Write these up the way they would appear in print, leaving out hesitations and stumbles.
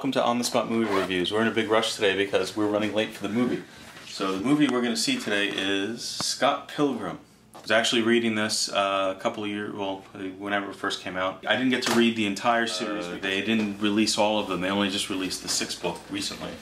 welcome to On the Spot Movie Reviews. We're in a big rush today because we're running late for the movie. So the movie we're going to see today is Scott Pilgrim. I was actually reading this a couple of years, well, whenever it first came out. I didn't get to read the entire series. They didn't release all of them. They only just released the 6th book recently.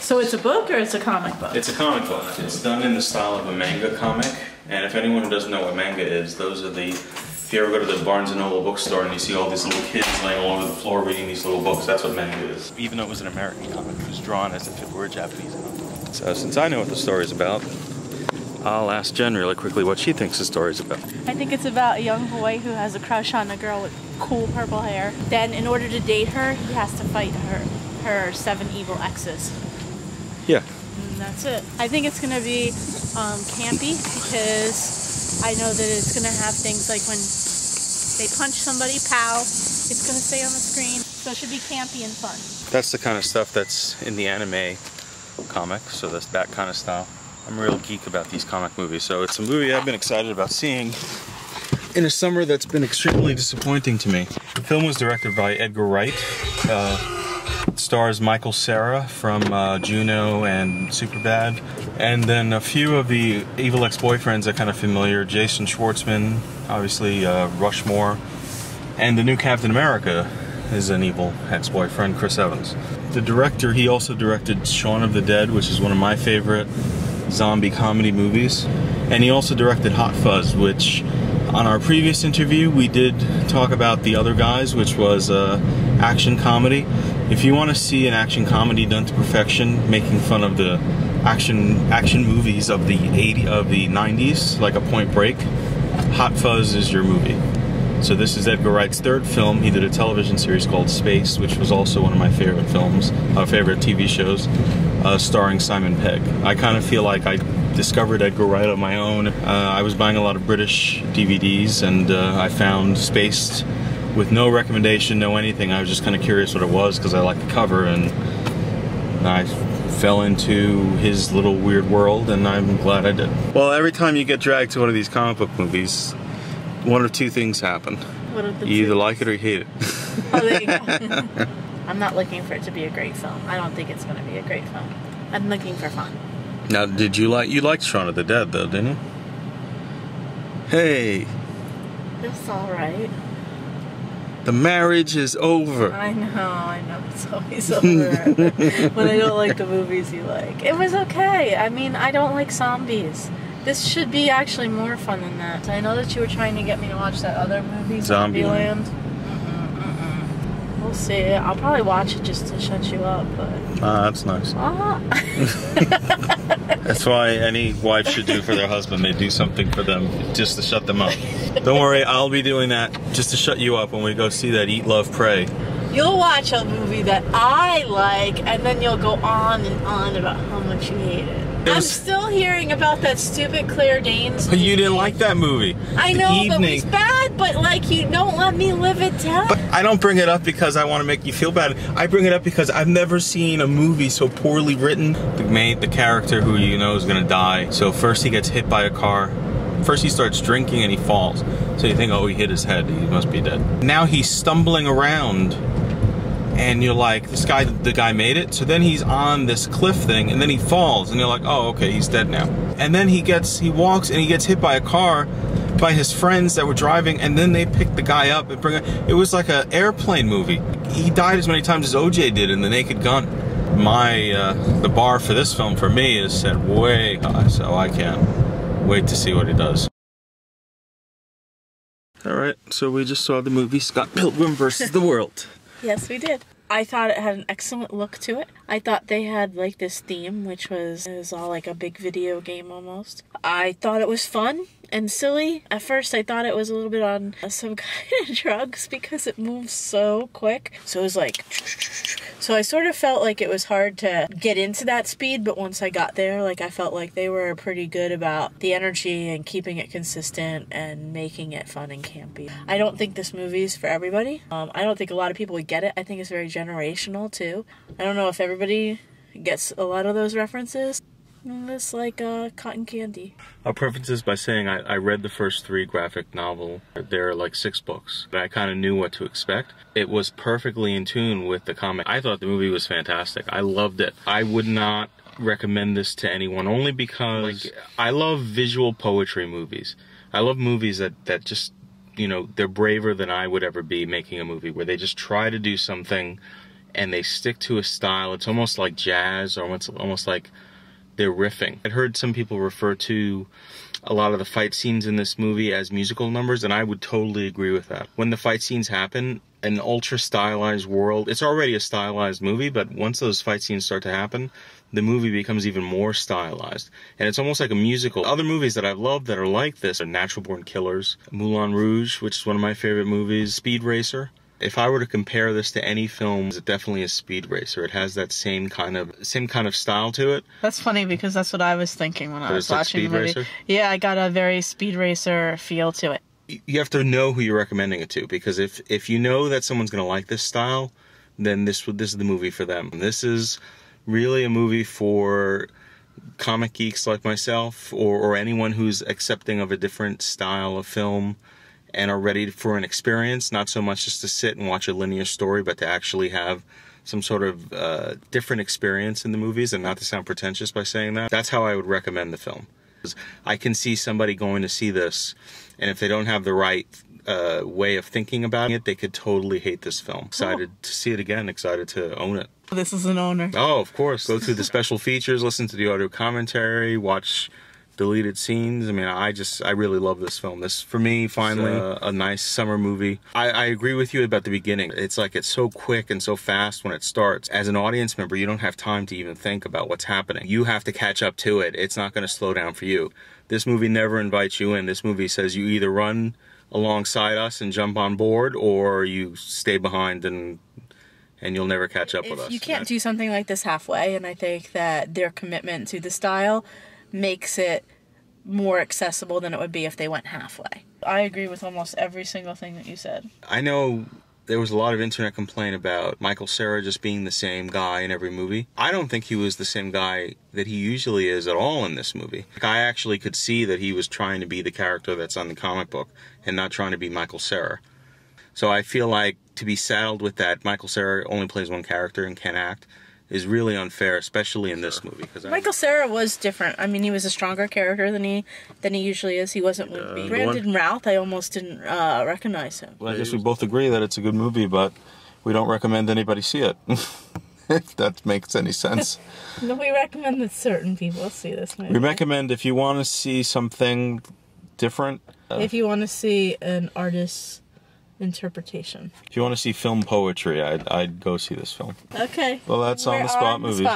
So it's a book or it's a comic book? It's a comic book. It's done in the style of a manga comic. And if anyone who doesn't know what manga is, those are the... If you ever go to the Barnes & Noble bookstore and you see all these little kids laying all over the floor reading these little books, that's what manga is. Even though it was an American comic, it was drawn as if it were a Japanese comic. So since I know what the story's about, I'll ask Jen really quickly what she thinks the story's about. I think it's about a young boy who has a crush on a girl with cool purple hair. Then in order to date her, he has to fight her 7 evil exes. Yeah. And that's it. I think it's going to be campy because I know that it's going to have things like when they punch somebody, pow, it's going to stay on the screen. So it should be campy and fun. That's the kind of stuff that's in the anime comic, so that's that kind of style. I'm a real geek about these comic movies, so it's a movie I've been excited about seeing in a summer that's been extremely disappointing to me. The film was directed by Edgar Wright. It stars Michael Cera from Juno and Superbad. And then a few of the evil ex-boyfriends are kind of familiar. Jason Schwartzman, obviously Rushmore. And the new Captain America is an evil ex-boyfriend, Chris Evans. The director, he also directed Shaun of the Dead, which is one of my favorite zombie comedy movies. And he also directed Hot Fuzz, which on our previous interview we did talk about The Other Guys, which was action comedy. If you want to see an action comedy done to perfection, making fun of the action movies of the 90s, like a Point Break, Hot Fuzz is your movie. So this is Edgar Wright's 3rd film. He did a television series called Space, which was also one of my favorite films, favorite TV shows, starring Simon Pegg. I kind of feel like I discovered Edgar Wright on my own. I was buying a lot of British DVDs, and I found Space with no recommendation, no anything. I was just kind of curious what it was because I liked the cover, and I fell into his little weird world, and I'm glad I did. Well, every time you get dragged to one of these comic book movies, one of 2 things happen. What are the You either 2? like it or you hate it. Oh, there you go. I'm not looking for it to be a great film. I don't think it's going to be a great film. I'm looking for fun. Now, you liked Shaun of the Dead, though, didn't you? Hey. It's alright. The marriage is over. I know, it's always over when I don't like the movies you like. It was okay. I mean, I don't like zombies. This should be actually more fun than that. I know that you were trying to get me to watch that other movie, Zombieland. We'll see. I'll probably watch it just to shut you up, but... Ah, that's nice. That's why any wife should do for their husband. They do something for them just to shut them up. Don't worry, I'll be doing that just to shut you up when we go see that Eat, Love, Pray. You'll watch a movie that I like, and then you'll go on and on about how much you hate it. I'm still hearing about that stupid Claire Danes movie. But you didn't like that movie. I know, but it's bad, but like, you don't let me live it down. But I don't bring it up because I want to make you feel bad. I bring it up because I've never seen a movie so poorly written. The character who you know is going to die. So first he gets hit by a car. First he starts drinking and he falls. So you think, oh, he hit his head. He must be dead. Now he's stumbling around. And you're like, the guy made it. So then he's on this cliff thing, and then he falls, and you're like, oh, okay, he's dead now. And then he walks, and he gets hit by a car, by his friends that were driving, and then they pick the guy up and bring him. It was like an airplane movie. He died as many times as OJ did in The Naked Gun. The bar for this film for me is set way high, so I can't wait to see what he does. All right, so we just saw the movie Scott Pilgrim versus the World. Yes, we did. I thought it had an excellent look to it. I thought they had like this theme, which was all like a big video game almost. I thought it was fun and silly. At first I thought it was a little bit on some kind of drugs because it moves so quick. So it was like... So I sort of felt like it was hard to get into that speed, but once I got there, like I felt like they were pretty good about the energy and keeping it consistent and making it fun and campy. I don't think this movie is for everybody. I don't think a lot of people would get it. I think it's very generational too. I don't know if everybody gets a lot of those references. It's like cotton candy. I'll preface this by saying I read the first 3 graphic novel. There are like 6 books. But I kind of knew what to expect. It was perfectly in tune with the comic. I thought the movie was fantastic. I loved it. I would not recommend this to anyone only because I love visual poetry movies. I love movies that just, you know, they're braver than I would ever be making a movie, where they just try to do something and they stick to a style. It's almost like jazz, or it's almost like they're riffing. I'd heard some people refer to a lot of the fight scenes in this movie as musical numbers, and I would totally agree with that. When the fight scenes happen, an ultra stylized world, it's already a stylized movie, but once those fight scenes start to happen, the movie becomes even more stylized. And it's almost like a musical. Other movies that I've loved that are like this are Natural Born Killers, Moulin Rouge, which is one of my favorite movies, Speed Racer. If I were to compare this to any film, it definitely is Speed Racer. It has that same kind of style to it. That's funny because that's what I was thinking when I was watching the movie. Racer? Yeah, I got a very Speed Racer feel to it. You have to know who you're recommending it to, because if you know that someone's going to like this style, then this is the movie for them. This is really a movie for comic geeks like myself, or anyone who's accepting of a different style of film and are ready for an experience, not so much just to sit and watch a linear story, but to actually have some sort of different experience in the movies, and not to sound pretentious by saying that. That's how I would recommend the film. I can see somebody going to see this, and if they don't have the right way of thinking about it, they could totally hate this film. Excited to see it again, excited to own it. This is an owner. Oh, of course. Go through the special features, listen to the audio commentary, watch deleted scenes. I mean, I really love this film. This, for me, finally, a nice summer movie. I agree with you about the beginning. It's like it's so quick and so fast when it starts. As an audience member, you don't have time to even think about what's happening. You have to catch up to it. It's not going to slow down for you. This movie never invites you in. This movie says you either run alongside us and jump on board, or you stay behind and you'll never catch up with us. You can't do something like this halfway, and I think that their commitment to the style makes it more accessible than it would be if they went halfway. I agree with almost every single thing that you said. I know there was a lot of internet complaint about Michael Cera just being the same guy in every movie. I don't think he was the same guy that he usually is at all in this movie. I actually could see that he was trying to be the character that's on the comic book and not trying to be Michael Cera. So I feel like to be saddled with that Michael Cera only plays one character and can't act is really unfair, especially in this movie. Michael Cera was different. I mean, he was a stronger character than he usually is. He wasn't Wimpy. Brandon Routh, I almost didn't recognize him. Well, I guess we both agree that it's a good movie, but we don't recommend anybody see it. If that makes any sense. No, we recommend that certain people see this movie. We recommend if you want to see something different. If you want to see an artist's interpretation. If you want to see film poetry, I'd go see this film. Okay. Well, that's On the Spot movies.